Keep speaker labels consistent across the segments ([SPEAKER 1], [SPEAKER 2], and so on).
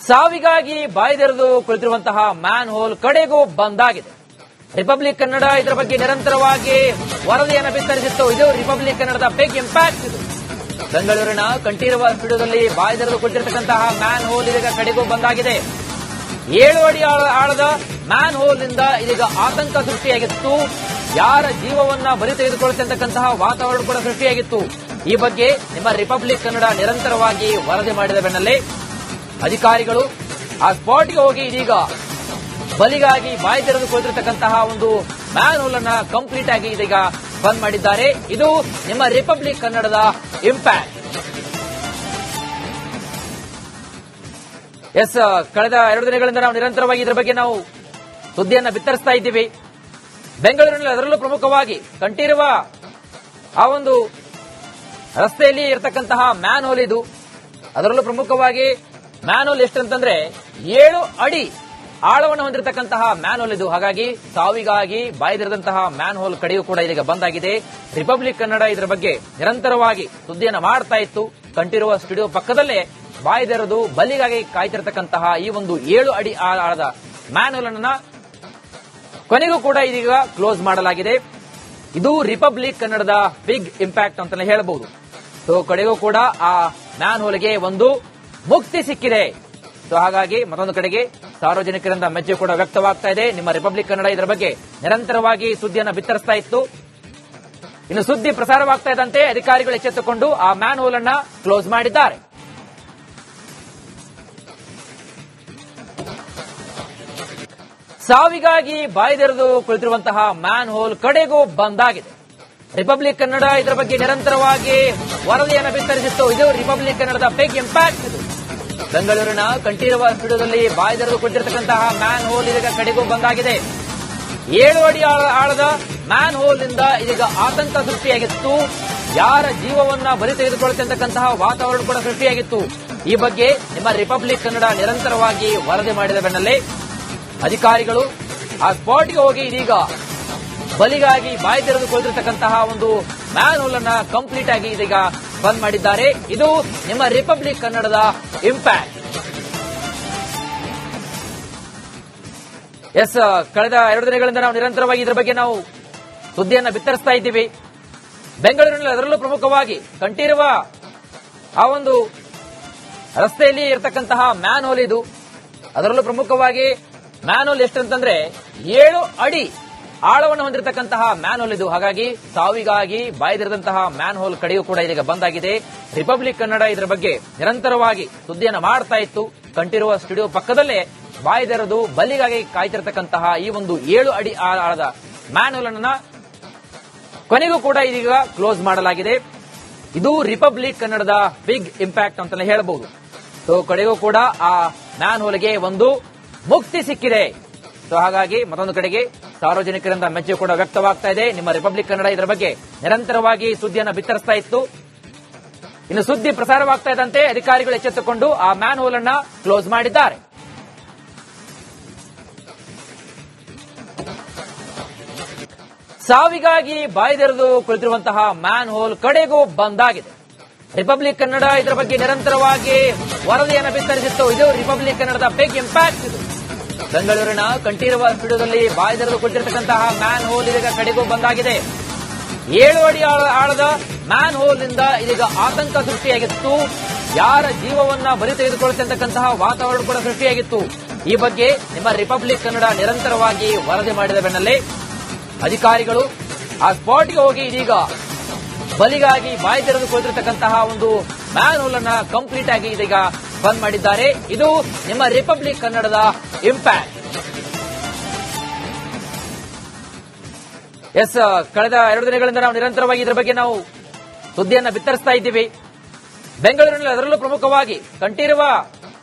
[SPEAKER 1] ಸಾವಿಗಾಗಿ ಬಾಯ್ದೆರೆದು ಕುಳಿತಿರುವಂತಹ man hole ಕಡೆಗೂ ಬಂದ್ ಆಗಿದೆ. ರಿಪಬ್ಲಿಕ್ ಕನ್ನಡ ಇದರ ಬಗ್ಗೆ ನಿರಂತರವಾಗಿ ವರದಿಯನ್ನು ಬಿತ್ತರಿಸಿತ್ತು. ಇದು ರಿಪಬ್ಲಿಕ್ ಕನ್ನಡದ ಬಿಗ್ ಇಂಪ್ಯಾಕ್ಟ್. ಇದು ಬೆಂಗಳೂರಿನ ಕಂಠೀರವ ಸ್ಟುಡಿಯೋದಲ್ಲಿ ಬಾಯ್ದೆರೆದು ಕುಳಿತಿರತಕ್ಕಂತಹ ಮ್ಯಾನ್ ಹೋಲ್ ಇದೀಗ ಕಡೆಗೂ ಬಂದಾಗಿದೆ. 7 ಅಡಿ ಆಳದ ಮ್ಯಾನ್ ಹೋಲ್ ನಿಂದ ಇದೀಗ ಆತಂಕ ಸೃಷ್ಟಿಯಾಗಿತ್ತು. ಯಾರ ಜೀವವನ್ನ ಬಲಿ ತೆಗೆದುಕೊಳ್ಳತಕ್ಕಂತಹ ವಾತಾವರಣ ಕೂಡ ಸೃಷ್ಟಿಯಾಗಿತ್ತು. ಈ ಬಗ್ಗೆ ನಿಮ್ಮ ರಿಪಬ್ಲಿಕ್ ಕನ್ನಡ ನಿರಂತರವಾಗಿ ವರದಿ ಮಾಡಿದ ಬೆನ್ನಲ್ಲೇ ಅಧಿಕಾರಿಗಳು ಆ ಸ್ಪಾಟ್ಗೆ ಹೋಗಿ ಇದೀಗ ಬಲಿಗಾಗಿ ಬಾಯಿ ತೆರೆದು ಕುಳಿತಿರತಕ್ಕಂತಹ ಒಂದು ಮ್ಯಾನ್ ಹೋಲ್ ಅನ್ನ ಕಂಪ್ಲೀಟ್ ಆಗಿ ಇದೀಗ ಬಂದ್ ಮಾಡಿದ್ದಾರೆ. ಇದು ನಿಮ್ಮ ರಿಪಬ್ಲಿಕ್ ಕನ್ನಡದ ಇಂಪ್ಯಾಕ್ಟ್. ಎಸ್, ಕಳೆದ 2 ದಿನಗಳಿಂದ ನಾವು ನಿರಂತರವಾಗಿ ಇದರ ಬಗ್ಗೆ ನಾವು ಸುದ್ದಿಯನ್ನ ಬಿತ್ತರಿಸ್ತಾ ಇದ್ದೀವಿ. ಬೆಂಗಳೂರಿನಲ್ಲಿ ಅದರಲ್ಲೂ ಪ್ರಮುಖವಾಗಿ ಕಂಠೀರವ ಆ ಒಂದು ರಸ್ತೆಯಲ್ಲಿ ಇರತಕ್ಕಂತಹ ಮ್ಯಾನ್ ಹೋಲ್ ಇದು. ಅದರಲ್ಲೂ ಪ್ರಮುಖವಾಗಿ ಮ್ಯಾನ್ ಹೋಲ್ ಎಷ್ಟಂತಂದ್ರೆ 7 ಅಡಿ ಆಳವನ್ನು ಹೊಂದಿರತಕ್ಕಂತಹ ಮ್ಯಾನ್ ಹೋಲ್ ಇದು. ಹಾಗಾಗಿ ಸಾವಿಗಾಗಿ ಬಾಯ್ದಿರದಂತಹ ಮ್ಯಾನ್ ಹೋಲ್ ಕಡೆಯೂ ಕೂಡ ಇದೀಗ ಬಂದಾಗಿದೆ. ರಿಪಬ್ಲಿಕ್ ಕನ್ನಡ ಇದರ ಬಗ್ಗೆ ನಿರಂತರವಾಗಿ ಸುದ್ದಿಯನ್ನು ಮಾಡ್ತಾ ಇತ್ತು. ಕಂಠೀರವ ಸ್ಟುಡಿಯೋ ಪಕ್ಕದಲ್ಲೇ ಬಾಯ್ದೆರೆದು ಬಲಿಗಾಗಿ ಕಾಯ್ತಿರತಕ್ಕಂತಹ ಈ ಒಂದು 7 ಅಡಿ ಆಳದ ಮ್ಯಾನ್ ಹೋಲ್ ಅನ್ನ ಕೊನೆಗೂ ಕೂಡ ಇದೀಗ ಕ್ಲೋಸ್ ಮಾಡಲಾಗಿದೆ. ಇದು ರಿಪಬ್ಲಿಕ್ ಕನ್ನಡದ ಬಿಗ್ ಇಂಪ್ಯಾಕ್ಟ್ ಅಂತಾನೆ ಹೇಳಬಹುದು. ಸೊ ಕಡೆಗೂ ಕೂಡ ಆ ಮ್ಯಾನ್ ಹೋಲ್ಗೆ ಒಂದು ಮುಕ್ತಿ ಸಿಕ್ಕಿದೆ. ಸೊ ಹಾಗಾಗಿ ಮತ್ತೊಂದು ಕಡೆಗೆ ಸಾರ್ವಜನಿಕರಿಂದ ಮೆಚ್ಚುಗೆ ಕೂಡ ವ್ಯಕ್ತವಾಗ್ತಾ ಇದೆ. ನಿಮ್ಮ ರಿಪಬ್ಲಿಕ್ ಕನ್ನಡ ಇದರ ಬಗ್ಗೆ ನಿರಂತರವಾಗಿ ಸುದ್ದಿಯನ್ನು ಬಿತ್ತರಿಸ್ತಾ ಇತ್ತು. ಇನ್ನು ಸುದ್ದಿ ಪ್ರಸಾರವಾಗ್ತಾ ಇದ್ದಂತೆ ಅಧಿಕಾರಿಗಳು ಎಚ್ಚೆತ್ತುಕೊಂಡು ಆ ಮ್ಯಾನ್ ಹೋಲ್ ಅನ್ನ ಕ್ಲೋಸ್ ಮಾಡಿದ್ದಾರೆ. ಸಾವಿಗಾಗಿ ಬಾಯ್ದೆರೆದು ಕುಳಿತಿರುವಂತಹ ಮ್ಯಾನ್ ಹೋಲ್ ಕಡೆಗೂ ಬಂದ್ ಆಗಿದೆ. ರಿಪಬ್ಲಿಕ್ ಕನ್ನಡ ಇದರ ಬಗ್ಗೆ ನಿರಂತರವಾಗಿ ವರದಿಯನ್ನು ಬಿತ್ತರಿಸಿತ್ತು. ಇದು ರಿಪಬ್ಲಿಕ್ ಕನ್ನಡದ ಬಿಗ್ ಇಂಪ್ಯಾಕ್ಟ್. ಇದು ಬೆಂಗಳೂರಿನ ಕಂಠೀರವ ಸ್ಟುಡಿಯೋದಲ್ಲಿ ಬಾಯ್ದೆರೆದು ಕುಳಿತಿರತಕ್ಕಂತಹ ಮ್ಯಾನ್ ಹೋಲ್ ಇದೀಗ ಕಡೆಗೂ ಬಂದಾಗಿದೆ. 7 ಅಡಿ ಆಳದ ಮ್ಯಾನ್ ಹೋಲ್ ನಿಂದ ಇದೀಗ ಆತಂಕ ಸೃಷ್ಟಿಯಾಗಿತ್ತು. ಯಾರ ಜೀವವನ್ನ ಬಲಿ ತೆಗೆದುಕೊಳ್ಳತಕ್ಕಂತಹ ವಾತಾವರಣ ಕೂಡ ಸೃಷ್ಟಿಯಾಗಿತ್ತು. ಈ ಬಗ್ಗೆ ನಿಮ್ಮ ರಿಪಬ್ಲಿಕ್ ಕನ್ನಡ ನಿರಂತರವಾಗಿ ವರದಿ ಮಾಡಿದ ಬೆನ್ನಲ್ಲೇ ಅಧಿಕಾರಿಗಳು ಆ ಸ್ಪಾಟ್ಗೆ ಹೋಗಿ ಇದೀಗ ಬಲಿಗಾಗಿ ಬಾಯಿ ತೆರೆದು ಕುಳಿತಿರತಕ್ಕಂತಹ ಒಂದು ಮ್ಯಾನ್ ಹೋಲ್ ಅನ್ನ ಕಂಪ್ಲೀಟ್ ಆಗಿ ಇದೀಗ ಬಂದ್ ಮಾಡಿದ್ದಾರೆ. ಇದು ನಿಮ್ಮ ರಿಪಬ್ಲಿಕ್ ಕನ್ನಡದ ಇಂಪ್ಯಾಕ್ಟ್. ಎಸ್, ಕಳೆದ 2 ದಿನಗಳಿಂದ ನಾವು ನಿರಂತರವಾಗಿ ಇದರ ಬಗ್ಗೆ ನಾವು ಸುದ್ದಿಯನ್ನ ಬಿತ್ತರಿಸ್ತಾ ಇದ್ದೀವಿ. ಬೆಂಗಳೂರಿನಲ್ಲಿ ಅದರಲ್ಲೂ ಪ್ರಮುಖವಾಗಿ ಕಂಠೀರವ ಆ ಒಂದು ರಸ್ತೆಯಲ್ಲಿ ಇರತಕ್ಕಂತಹ ಮ್ಯಾನ್ ಹೋಲ್ ಇದು. ಅದರಲ್ಲೂ ಪ್ರಮುಖವಾಗಿ ಮ್ಯಾನ್ ಹೋಲ್ ಎಷ್ಟಂತಂದ್ರೆ 7 ಅಡಿ ಆಳವನ್ನು ಹೊಂದಿರತಕ್ಕಂತಹ ಮ್ಯಾನ್ ಹೋಲ್ ಇದು. ಹಾಗಾಗಿ ಸಾವಿಗಾಗಿ ಬಾಯ್ದಿರದಂತಹ ಮ್ಯಾನ್ ಹೋಲ್ ಕಡೆಯೂ ಕೂಡ ಇದೀಗ ಬಂದಾಗಿದೆ. ರಿಪಬ್ಲಿಕ್ ಕನ್ನಡ ಇದರ ಬಗ್ಗೆ ನಿರಂತರವಾಗಿ ಸುದ್ದಿಯನ್ನು ಮಾಡ್ತಾ ಇತ್ತು. ಕಂಠೀರವ ಸ್ಟುಡಿಯೋ ಪಕ್ಕದಲ್ಲೇ ಬಾಯ್ದೆರೆದು ಬಲಿಗಾಗಿ ಕಾಯ್ತಿರತಕ್ಕಂತಹ ಈ ಒಂದು 7 ಅಡಿ ಆಳದ ಮ್ಯಾನ್ ಹೋಲ್ ಅನ್ನ ಕೊನೆಗೂ ಕೂಡ ಇದೀಗ ಕ್ಲೋಸ್ ಮಾಡಲಾಗಿದೆ. ಇದು ರಿಪಬ್ಲಿಕ್ ಕನ್ನಡದ ಬಿಗ್ ಇಂಪ್ಯಾಕ್ಟ್ ಅಂತಾನೆ ಹೇಳಬಹುದು. ಸೊ ಕಡೆಗೂ ಕೂಡ ಆ ಮ್ಯಾನ್ ಹೋಲ್ಗೆ ಒಂದು ಮುಕ್ತಿ ಸಿಕ್ಕಿದೆ. ಸೊ ಹಾಗಾಗಿ ಮತ್ತೊಂದು ಕಡೆಗೆ ಸಾರ್ವಜನಿಕರಿಂದ ಮೆಚ್ಚುಗೆ ಕೂಡ ವ್ಯಕ್ತವಾಗ್ತಾ ಇದೆ. ನಿಮ್ಮ ರಿಪಬ್ಲಿಕ್ ಕನ್ನಡ ಇದರ ಬಗ್ಗೆ ನಿರಂತರವಾಗಿ ಸುದ್ದಿಯನ್ನು ಬಿತ್ತರಿಸ್ತಾ ಇತ್ತು. ಇನ್ನು ಸುದ್ದಿ ಪ್ರಸಾರವಾಗ್ತಾ ಇದ್ದಂತೆ ಅಧಿಕಾರಿಗಳು ಎಚ್ಚೆತ್ತುಕೊಂಡು ಆ ಮ್ಯಾನ್ ಹೋಲ್ ಅನ್ನ ಕ್ಲೋಸ್ ಮಾಡಿದ್ದಾರೆ. ಸಾವಿಗಾಗಿ ಬಾಯ್ದೆರೆದು ಕುಳಿತಿರುವಂತಹ ಮ್ಯಾನ್ ಹೋಲ್ ಕಡೆಗೂ ಬಂದ್ ಆಗಿದೆ. ರಿಪಬ್ಲಿಕ್ ಕನ್ನಡ ಇದರ ಬಗ್ಗೆ ನಿರಂತರವಾಗಿ ವರದಿಯನ್ನು ಬಿತ್ತರಿಸಿತ್ತು. ಇದು ರಿಪಬ್ಲಿಕ್ ಕನ್ನಡದ ಬಿಗ್ ಇಂಪ್ಯಾಕ್ಟ್. ಇದು ಬೆಂಗಳೂರಿನ ಕಂಠೀರವ ಸ್ಟುಡಿಯೋದಲ್ಲಿ ಬಾಯ್ದೆರೆದು ಕುಳಿತಿರತಕ್ಕಂತಹ ಮ್ಯಾನ್ ಹೋಲ್ ಇದೀಗ ಕಡೆಗೂ ಬಂದಾಗಿದೆ. 7 ಅಡಿ ಆಳದ ಮ್ಯಾನ್ ಹೋಲ್ ನಿಂದ ಇದೀಗ ಆತಂಕ ಸೃಷ್ಟಿಯಾಗಿತ್ತು. ಯಾರ ಜೀವವನ್ನ ಬಲಿ ತೆಗೆದುಕೊಳ್ಳತಕ್ಕಂತಹ ವಾತಾವರಣ ಕೂಡ ಸೃಷ್ಟಿಯಾಗಿತ್ತು. ಈ ಬಗ್ಗೆ ನಿಮ್ಮ ರಿಪಬ್ಲಿಕ್ ಕನ್ನಡ ನಿರಂತರವಾಗಿ ವರದಿ ಮಾಡಿದ ಬೆನ್ನಲ್ಲೇ ಅಧಿಕಾರಿಗಳು ಆ ಸ್ಪಾಟ್ಗೆ ಹೋಗಿ ಇದೀಗ ಬಲಿಗಾಗಿ ಬಾಯಿ ತೆರೆದು ಕುಳಿತಿರತಕ್ಕಂತಹ ಒಂದು ಮ್ಯಾನ್ ಹೋಲ್ ಅನ್ನ ಕಂಪ್ಲೀಟ್ ಆಗಿ ಇದೀಗ ಬಂದ್ ಮಾಡಿದ್ದಾರೆ. ಇದು ನಿಮ್ಮ ರಿಪಬ್ಲಿಕ್ ಕನ್ನಡದ ಇಂಪ್ಯಾಕ್ಟ್. ಎಸ್, ಕಳೆದ 2 ದಿನಗಳಿಂದ ನಾವು ನಿರಂತರವಾಗಿ ಇದರ ಬಗ್ಗೆ ನಾವು ಸುದ್ದಿಯನ್ನ ಬಿತ್ತರಿಸ್ತಾ ಇದ್ದೀವಿ. ಬೆಂಗಳೂರಿನಲ್ಲಿ ಅದರಲ್ಲೂ ಪ್ರಮುಖವಾಗಿ ಕಂಠೀರವ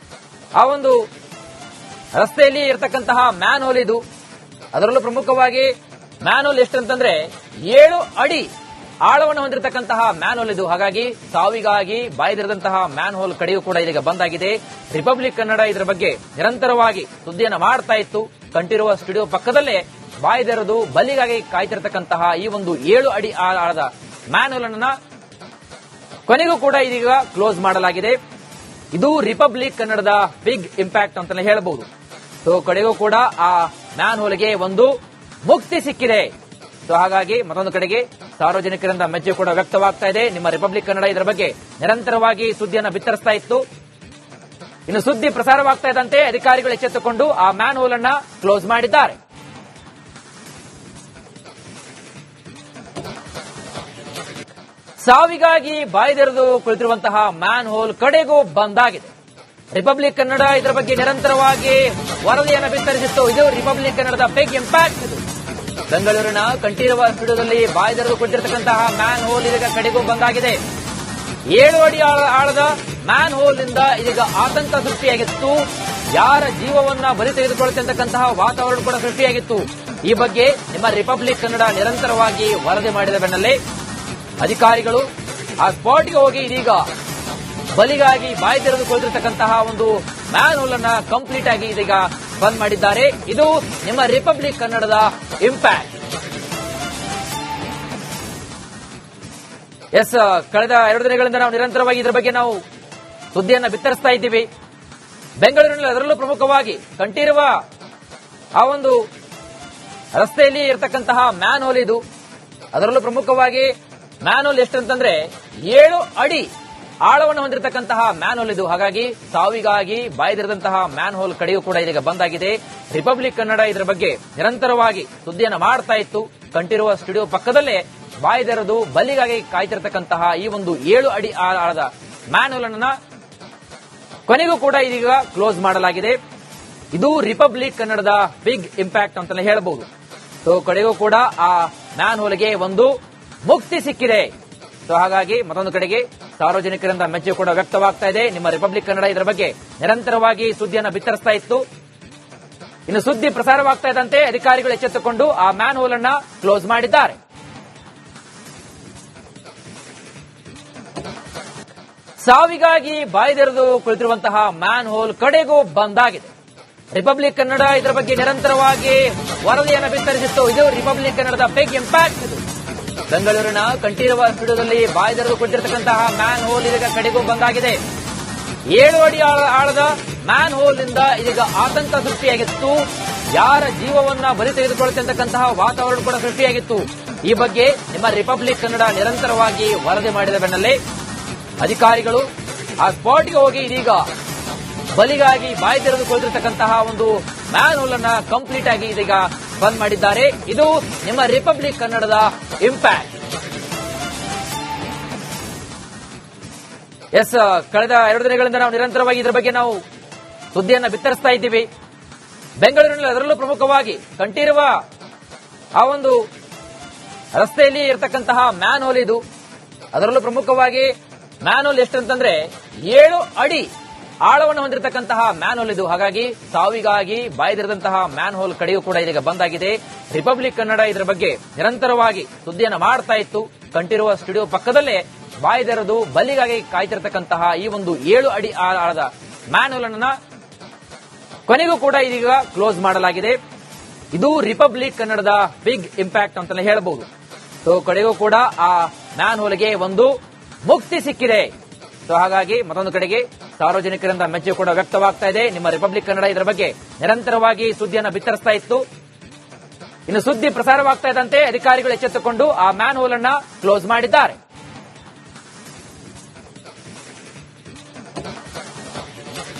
[SPEAKER 1] ಆ ಒಂದು ರಸ್ತೆಯಲ್ಲಿ ಇರತಕ್ಕಂತಹ ಮ್ಯಾನ್ ಹೋಲ್ ಇದು. ಅದರಲ್ಲೂ ಪ್ರಮುಖವಾಗಿ ಮ್ಯಾನ್ ಹೋಲ್ ಎಷ್ಟಂತಂದ್ರೆ 7 ಅಡಿ ಆಳವನ್ನು ಹೊಂದಿರತಕ್ಕಂತಹ ಮ್ಯಾನ್ ಹೋಲ್ ಇದು. ಹಾಗಾಗಿ ಸಾವಿಗಾಗಿ ಬಾಯ್ದಿರದಂತಹ ಮ್ಯಾನ್ ಹೋಲ್ ಕಡೆಯೂ ಕೂಡ ಇದೀಗ ಬಂದಾಗಿದೆ. ರಿಪಬ್ಲಿಕ್ ಕನ್ನಡ ಇದರ ಬಗ್ಗೆ ನಿರಂತರವಾಗಿ ಸುದ್ದಿಯನ್ನು ಮಾಡ್ತಾ ಇತ್ತು. ಕಂಠೀರವ ಸ್ಟುಡಿಯೋ ಪಕ್ಕದಲ್ಲೇ ಬಾಯ್ದೆರೆದು ಬಲಿಗಾಗಿ ಕಾಯ್ತಿರತಕ್ಕಂತಹ ಈ ಒಂದು 7 ಅಡಿ ಆಳದ ಮ್ಯಾನ್ ಹೋಲ್ ಅನ್ನ ಕೊನೆಗೂ ಕೂಡ ಇದೀಗ ಕ್ಲೋಸ್ ಮಾಡಲಾಗಿದೆ. ಇದು ರಿಪಬ್ಲಿಕ್ ಕನ್ನಡದ ಬಿಗ್ ಇಂಪ್ಯಾಕ್ಟ್ ಅಂತಾನೆ ಹೇಳಬಹುದು. ಸೊ ಕಡೆಗೂ ಕೂಡ ಆ ಮ್ಯಾನ್ ಹೋಲ್ಗೆ ಒಂದು ಮುಕ್ತಿ ಸಿಕ್ಕಿದೆ. ಸೊ ಹಾಗಾಗಿ ಮತ್ತೊಂದು ಕಡೆಗೆ ಸಾರ್ವಜನಿಕರಿಂದ ಮೆಚ್ಚುಗೆ ಕೂಡ ವ್ಯಕ್ತವಾಗ್ತಾ ಇದೆ. ನಿಮ್ಮ ರಿಪಬ್ಲಿಕ್ ಕನ್ನಡ ಇದರ ಬಗ್ಗೆ ನಿರಂತರವಾಗಿ ಸುದ್ದಿಯನ್ನು ಬಿತ್ತರಿಸ್ತಾ ಇತ್ತು. ಇನ್ನು ಸುದ್ದಿ ಪ್ರಸಾರವಾಗ್ತಾ ಇದ್ದಂತೆ ಅಧಿಕಾರಿಗಳು ಎಚ್ಚೆತ್ತುಕೊಂಡು ಆ ಮ್ಯಾನ್ ಹೋಲ್ ಅನ್ನ ಕ್ಲೋಸ್ ಮಾಡಿದ್ದಾರೆ. ಸಾವಿಗಾಗಿ ಬಾಯ್ದೆರೆದು ಕುಳಿತಿರುವಂತಹ ಮ್ಯಾನ್ ಹೋಲ್ ಕಡೆಗೂ ಬಂದ್ ಆಗಿದೆ. ರಿಪಬ್ಲಿಕ್ ಕನ್ನಡ ಇದರ ಬಗ್ಗೆ ನಿರಂತರವಾಗಿ ವರದಿಯನ್ನು ಬಿತ್ತರಿಸಿತ್ತು. ಇದು ರಿಪಬ್ಲಿಕ್ ಕನ್ನಡದ ಬಿಗ್ ಇಂಪ್ಯಾಕ್ಟ್. ಇದು ಬೆಂಗಳೂರಿನ ಕಂಠೀರವ ಸ್ಟುಡಿಯೋದಲ್ಲಿ ಬಾಯ್ದೆರೆದು ಕುಳಿತಿರತಕ್ಕಂತಹ ಮ್ಯಾನ್ ಹೋಲ್ ಇದೀಗ ಕಡೆಗೂ ಬಂದಾಗಿದೆ. 7 ಅಡಿ ಆಳದ ಮ್ಯಾನ್ ಹೋಲ್ ನಿಂದ ಇದೀಗ ಆತಂಕ ಸೃಷ್ಟಿಯಾಗಿತ್ತು. ಯಾರ ಜೀವವನ್ನ ಬಲಿ ತೆಗೆದುಕೊಳ್ಳುತ್ತಿರತಕ್ಕಂತಹ ವಾತಾವರಣ ಕೂಡ ಸೃಷ್ಟಿಯಾಗಿತ್ತು. ಈ ಬಗ್ಗೆ ನಿಮ್ಮ ರಿಪಬ್ಲಿಕ್ ಕನ್ನಡ ನಿರಂತರವಾಗಿ ವರದಿ ಮಾಡಿದ ಬೆನ್ನಲ್ಲೇ ಅಧಿಕಾರಿಗಳು ಆ ಸ್ಪಾಟ್ಗೆ ಹೋಗಿ ಇದೀಗ ಬಲಿಗಾಗಿ ಬಾಯಿ ತೆರೆದುಕೊಳ್ಳಿರತಕ್ಕಂತಹ ಒಂದು ಮ್ಯಾನ್ ಹೋಲ್ ಅನ್ನ ಕಂಪ್ಲೀಟ್ ಆಗಿ ಇದೀಗ ಬಂದ್ ಮಾಡಿದ್ದಾರೆ. ಇದು ನಿಮ್ಮ ರಿಪಬ್ಲಿಕ್ ಕನ್ನಡದ ಇಂಪ್ಯಾಕ್ಟ್. ಎಸ್, ಕಳೆದ 2 ದಿನಗಳಿಂದ ನಾವು ನಿರಂತರವಾಗಿ ಇದರ ಬಗ್ಗೆ ನಾವು ಸುದ್ದಿಯನ್ನ ಬಿತ್ತರಿಸ್ತಾ ಇದ್ದೀವಿ. ಬೆಂಗಳೂರಿನಲ್ಲಿ ಅದರಲ್ಲೂ ಪ್ರಮುಖವಾಗಿ ಕಂಠೀರವ ಆ ಒಂದು ರಸ್ತೆಯಲ್ಲಿ ಇರತಕ್ಕಂತಹ ಮ್ಯಾನ್ ಹೋಲ್ ಇದು. ಅದರಲ್ಲೂ ಪ್ರಮುಖವಾಗಿ ಮ್ಯಾನ್ ಹೋಲ್ ಎಷ್ಟಂತಂದ್ರೆ 7 ಅಡಿ ಆಳವನ್ನು ಹೊಂದಿರತಕ್ಕಂತಹ ಮ್ಯಾನ್ ಹೋಲ್ ಇದು. ಹಾಗಾಗಿ ಸಾವಿಗಾಗಿ ಬಾಯ್ದಿರದಂತಹ ಮ್ಯಾನ್ ಹೋಲ್ ಕಡೆಯೂ ಕೂಡ ಇದೀಗ ಬಂದಾಗಿದೆ. ರಿಪಬ್ಲಿಕ್ ಕನ್ನಡ ಇದರ ಬಗ್ಗೆ ನಿರಂತರವಾಗಿ ಸುದ್ದಿಯನ್ನು ಮಾಡ್ತಾ ಇತ್ತು. ಕಂಠೀರವ ಸ್ಟುಡಿಯೋ ಪಕ್ಕದಲ್ಲೇ ಬಾಯ್ದೆರೆದು ಬಲಿಗಾಗಿ ಕಾಯ್ತಿರತಕ್ಕಂತಹ ಈ ಒಂದು 7 ಅಡಿ ಆಳದ ಮ್ಯಾನ್ ಹೋಲ್ ಅನ್ನ ಕೊನೆಗೂ ಕೂಡ ಇದೀಗ ಕ್ಲೋಸ್ ಮಾಡಲಾಗಿದೆ. ಇದು ರಿಪಬ್ಲಿಕ್ ಕನ್ನಡದ ಬಿಗ್ ಇಂಪ್ಯಾಕ್ಟ್ ಅಂತಾನೆ ಹೇಳಬಹುದು. ಸೊ ಕಡೆಗೂ ಕೂಡ ಆ ಮ್ಯಾನ್ ಹೋಲ್ಗೆ ಒಂದು ಮುಕ್ತಿ ಸಿಕ್ಕಿದೆ. ಸೊ ಹಾಗಾಗಿ ಮತ್ತೊಂದು ಕಡೆಗೆ ಸಾರ್ವಜನಿಕರಿಂದ ಮೆಚ್ಚುಗೆ ಕೂಡ ವ್ಯಕ್ತವಾಗ್ತಾ ಇದೆ. ನಿಮ್ಮ ರಿಪಬ್ಲಿಕ್ ಕನ್ನಡ ಇದರ ಬಗ್ಗೆ ನಿರಂತರವಾಗಿ ಸುದ್ದಿಯನ್ನು ಬಿತ್ತರಿಸ್ತಾ ಇತ್ತು. ಇನ್ನು ಸುದ್ದಿ ಪ್ರಸಾರವಾಗ್ತಾ ಇದ್ದಂತೆ ಅಧಿಕಾರಿಗಳು ಎಚ್ಚೆತ್ತುಕೊಂಡು ಆ ಮ್ಯಾನ್ ಹೋಲ್ ಅನ್ನ ಕ್ಲೋಸ್ ಮಾಡಿದ್ದಾರೆ. ಸಾವಿಗಾಗಿ ಬಾಯ್ದೆರೆದು ಕುಳಿತಿರುವಂತಹ ಮ್ಯಾನ್ ಹೋಲ್ ಕಡೆಗೂ ಬಂದ್ ಆಗಿದೆ. ರಿಪಬ್ಲಿಕ್ ಕನ್ನಡ ಇದರ ಬಗ್ಗೆ ನಿರಂತರವಾಗಿ ವರದಿಯನ್ನು ಬಿತ್ತರಿಸಿತ್ತು. ಇದು ರಿಪಬ್ಲಿಕ್ ಕನ್ನಡದ ಬಿಗ್ ಇಂಪ್ಯಾಕ್ಟ್. ಇದು ಬೆಂಗಳೂರಿನ ಕಂಠೀರವ ಸ್ಟುಡಿಯೋದಲ್ಲಿ ಬಾಯ್ದೆರೆದು ಕುಳಿತಿರತಕ್ಕಂತಹ ಮ್ಯಾನ್ ಹೋಲ್ ಇದೀಗ ಕಡೆಗೂ ಬಂದಾಗಿದೆ. 7 ಅಡಿ ಆಳದ ಮ್ಯಾನ್ ಹೋಲ್ ನಿಂದ ಇದೀಗ ಆತಂಕ ಸೃಷ್ಟಿಯಾಗಿತ್ತು. ಯಾರ ಜೀವವನ್ನ ಬಲಿ ತೆಗೆದುಕೊಳ್ಳುತ್ತಿರತಕ್ಕಂತಹ ವಾತಾವರಣ ಕೂಡ ಸೃಷ್ಟಿಯಾಗಿತ್ತು. ಈ ಬಗ್ಗೆ ನಿಮ್ಮ ರಿಪಬ್ಲಿಕ್ ಕನ್ನಡ ನಿರಂತರವಾಗಿ ವರದಿ ಮಾಡಿದ ಬೆನ್ನಲ್ಲೇ ಅಧಿಕಾರಿಗಳು ಆ ಸ್ಪಾಟ್ಗೆ ಹೋಗಿ ಇದೀಗ ಬಲಿಗಾಗಿ ಬಾಯಿ ತೆರೆದುಕೊಳ್ಳಿರತಕ್ಕಂತಹ ಒಂದು ಮ್ಯಾನ್ ಹೋಲ್ ಅನ್ನ ಕಂಪ್ಲೀಟ್ ಆಗಿ ಇದೀಗ ಬಂದ್ ಮಾಡಿದ್ದಾರೆ. ಇದು ನಿಮ್ಮ ರಿಪಬ್ಲಿಕ್ ಕನ್ನಡದ ಇಂಪ್ಯಾಕ್ಟ್. ಎಸ್, ಕಳೆದ 2 ದಿನಗಳಿಂದ ನಾವು ನಿರಂತರವಾಗಿ ಇದರ ಬಗ್ಗೆ ನಾವು ಸುದ್ದಿಯನ್ನ ಬಿತ್ತರಿಸ್ತಾ ಇದ್ದೀವಿ. ಬೆಂಗಳೂರಿನಲ್ಲಿ ಅದರಲ್ಲೂ ಪ್ರಮುಖವಾಗಿ ಕಂಠೀರವ ಆ ಒಂದು ರಸ್ತೆಯಲ್ಲಿ ಇರತಕ್ಕಂತಹ ಮ್ಯಾನ್ ಹೋಲ್ ಇದು. ಅದರಲ್ಲೂ ಪ್ರಮುಖವಾಗಿ ಮ್ಯಾನ್ ಹೋಲ್ ಎಷ್ಟಂತಂದ್ರೆ 7 ಅಡಿ ಆಳವನ್ನು ಹೊಂದಿರತಕ್ಕಂತಹ ಮ್ಯಾನ್ ಹೋಲ್ ಇದು. ಹಾಗಾಗಿ ಸಾವಿಗಾಗಿ ಬಾಯ್ದಿರದಂತಹ ಮ್ಯಾನ್ ಹೋಲ್ ಕಡೆಯೂ ಕೂಡ ಇದೀಗ ಬಂದಾಗಿದೆ. ರಿಪಬ್ಲಿಕ್ ಕನ್ನಡ ಇದರ ಬಗ್ಗೆ ನಿರಂತರವಾಗಿ ಸುದ್ದಿಯನ್ನು ಮಾಡ್ತಾ ಇತ್ತು. ಕಂಠೀರವ ಸ್ಟುಡಿಯೋ ಪಕ್ಕದಲ್ಲೇ ಬಾಯ್ದೆರೆದು ಬಲಿಗಾಗಿ ಕಾಯ್ತಿರತಕ್ಕಂತಹ ಈ ಒಂದು 7 ಅಡಿ ಆಳದ ಮ್ಯಾನ್ ಹೋಲ್ ಅನ್ನ ಕೊನೆಗೂ ಕೂಡ ಇದೀಗ ಕ್ಲೋಸ್ ಮಾಡಲಾಗಿದೆ. ಇದು ರಿಪಬ್ಲಿಕ್ ಕನ್ನಡದ ಬಿಗ್ ಇಂಪ್ಯಾಕ್ಟ್ ಅಂತಾನೆ ಹೇಳಬಹುದು. ಸೊ ಕಡೆಗೂ ಕೂಡ ಆ ಮ್ಯಾನ್ ಹೋಲ್ಗೆ ಒಂದು ಮುಕ್ತಿ ಸಿಕ್ಕಿದೆ. ಸೊ ಹಾಗಾಗಿ ಮತ್ತೊಂದು ಕಡೆಗೆ ಸಾರ್ವಜನಿಕರಿಂದ ಮೆಚ್ಚುಗೆ ಕೂಡ ವ್ಯಕ್ತವಾಗ್ತಾ ಇದೆ. ನಿಮ್ಮ ರಿಪಬ್ಲಿಕ್ ಕನ್ನಡ ಇದರ ಬಗ್ಗೆ ನಿರಂತರವಾಗಿ ಸುದ್ದಿಯನ್ನು ಬಿತ್ತರಿಸ್ತಾ ಇತ್ತು. ಇನ್ನು ಸುದ್ದಿ ಪ್ರಸಾರವಾಗ್ತಾ ಇದ್ದಂತೆ ಅಧಿಕಾರಿಗಳು ಎಚ್ಚೆತ್ತುಕೊಂಡು ಆ ಮ್ಯಾನ್ ಹೋಲ್ ಅನ್ನ ಕ್ಲೋಸ್ ಮಾಡಿದ್ದಾರೆ.